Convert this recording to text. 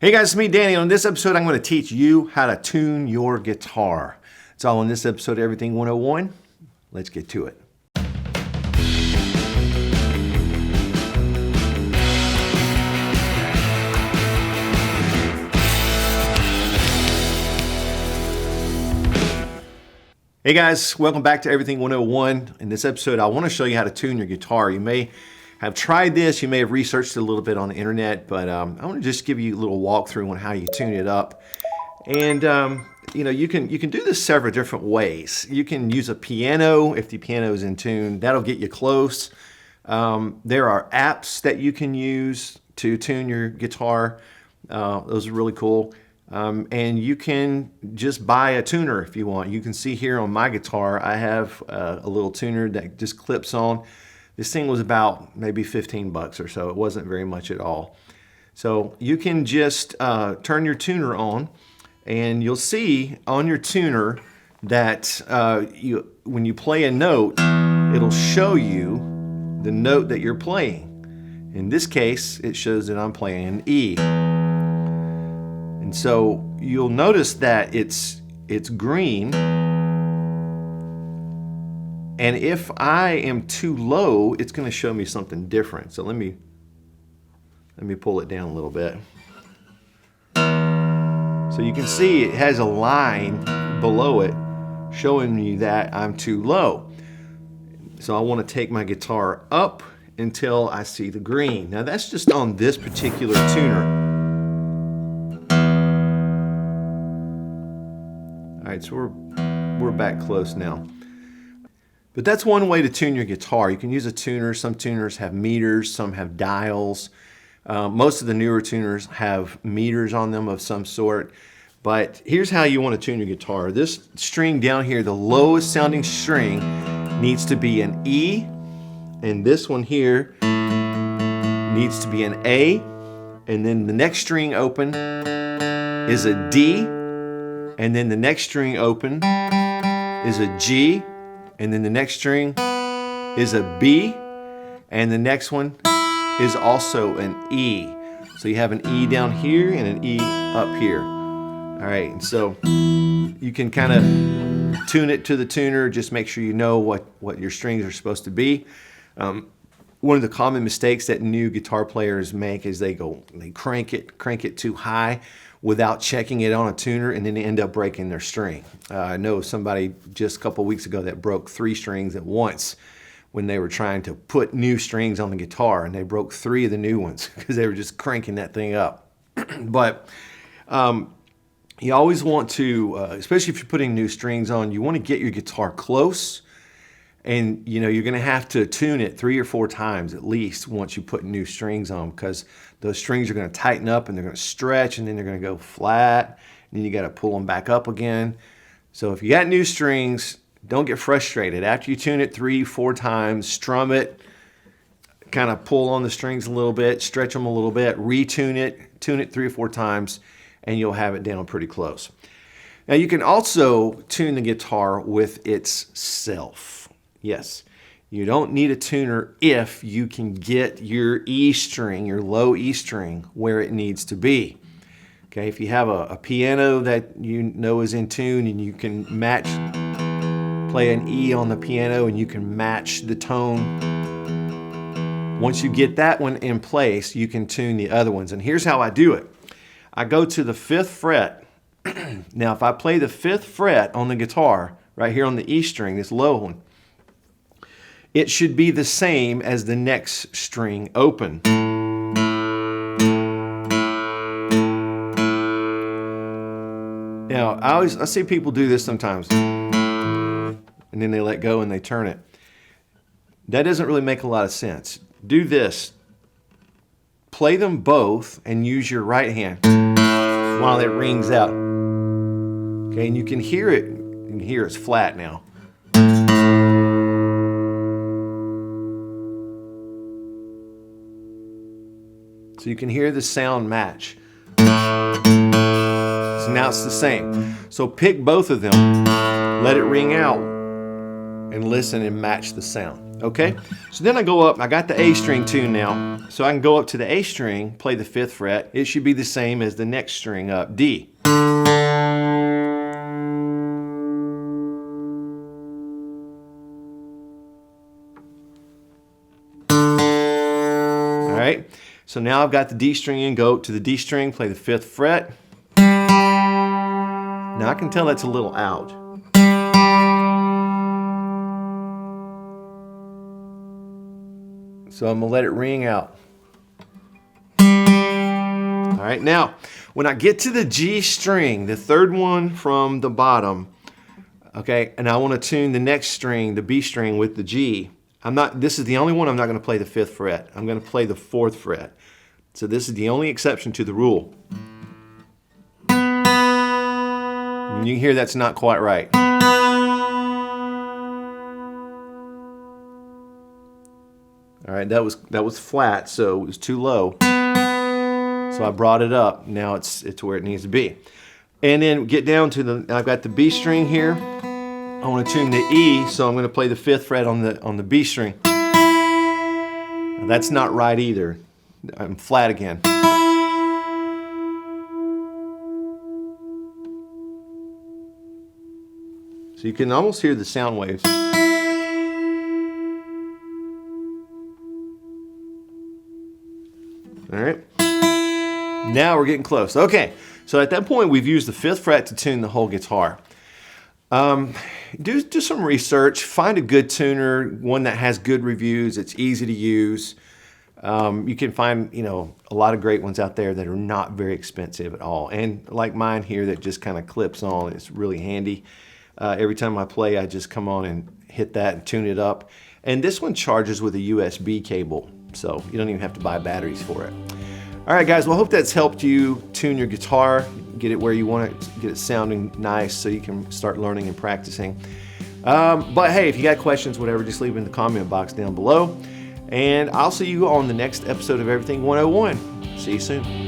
Hey guys, it's me, Danny. On this episode, I'm going to teach you how to tune your guitar. It's all in this episode of Everything 101. Let's get to it. Hey guys, welcome back to Everything 101. In this episode, I want to show you how to tune your guitar. You may have tried this, you may have researched it a little bit on the internet, but I want to just give you a little walkthrough on how you tune it up. And you can do this several different ways. You can use a piano if the piano is in tune. That'll get you close. There are apps that you can use to tune your guitar. Those are really cool. And you can just buy a tuner if you want. You can see here on my guitar, I have a little tuner that just clips on. This thing was about maybe 15 bucks or so. It wasn't very much at all. So you can just turn your tuner on, and you'll see on your tuner that when you play a note, it'll show you the note that you're playing. In this case, it shows that I'm playing an E. And so you'll notice that it's green. And if I am too low, it's going to show me something different. So let me pull it down a little bit. So you can see it has a line below it showing me that I'm too low. So I want to take my guitar up until I see the green. Now that's just on this particular tuner. All right, so we're back close now. But that's one way to tune your guitar. You can use a tuner. Some tuners have meters, some have dials. Most of the newer tuners have meters on them of some sort. But here's how you want to tune your guitar. This string down here, the lowest sounding string, needs to be an E. And this one here needs to be an A. And then the next string open is a D. And then the next string open is a G. And then the next string is a B, and the next one is also an E. So you have an E down here and an E up here. All right, and so you can kind of tune it to the tuner. Just make sure you know what your strings are supposed to be. One of the common mistakes that new guitar players make is they crank it too high without checking it on a tuner, and then they end up breaking their string. I know somebody just a couple weeks ago that broke 3 strings at once when they were trying to put new strings on the guitar, and they broke 3 of the new ones because they were just cranking that thing up. But you always want to, especially if you're putting new strings on, you want to get your guitar close. And you're going to have to tune it 3 or 4 times at least once you put new strings on, because those strings are going to tighten up and they're going to stretch, and then they're going to go flat, and then you got to pull them back up again. So if you got new strings, don't get frustrated. After you tune it 3, 4 times, strum it, kind of pull on the strings a little bit, stretch them a little bit, retune it, tune it 3 or 4 times, and you'll have it down pretty close. Now you can also tune the guitar with itself. Yes, you don't need a tuner if you can get your E string, your low E string, where it needs to be. Okay, if you have a piano that you know is in tune and you can play an E on the piano and you can match the tone. Once you get that one in place, you can tune the other ones. And here's how I do it. I go to the 5th fret. Now, if I play the 5th fret on the guitar, right here on the E string, this low one, it should be the same as the next string open. Now, I see people do this sometimes, and then they let go and they turn it. That doesn't really make a lot of sense. Do this. Play them both and use your right hand while it rings out. Okay, and you can hear it. You can hear it's flat now. So you can hear the sound match. So now it's the same. So pick both of them, let it ring out, and listen and match the sound. Okay, so then I go up, I got the A string tuned now, so I can go up to the A string, play the 5th fret. It should be the same as the next string up, D. All right, so now I've got the D string in, go to the D string, play the 5th fret. Now I can tell that's a little out. So I'm gonna let it ring out. All right, now, when I get to the G string, the 3rd one from the bottom, okay, and I wanna tune the next string, the B string with the G, this is the only one I'm not gonna play the 5th fret. I'm gonna play the 4th fret. So this is the only exception to the rule. And you can hear that's not quite right. All right, that was flat, so it was too low. So I brought it up. Now it's where it needs to be. And then get down to I've got the B string here. I want to tune the E, so I'm going to play the 5th fret on the B string. Now that's not right either. I'm flat again. So you can almost hear the sound waves. All right, now we're getting close. Okay, so at that point we've used the 5th fret to tune the whole guitar. Do some research, find a good tuner, one that has good reviews, it's easy to use. You can find, a lot of great ones out there that are not very expensive at all. And like mine here that just kind of clips on, it's really handy. Every time I play, I just come on and hit that and tune it up. And this one charges with a USB cable, so you don't even have to buy batteries for it. All right, guys, well, I hope that's helped you tune your guitar, get it where you want it, get it sounding nice so you can start learning and practicing. But hey, if you got questions, whatever, just leave it in the comment box down below. And I'll see you on the next episode of Everything 101. See you soon.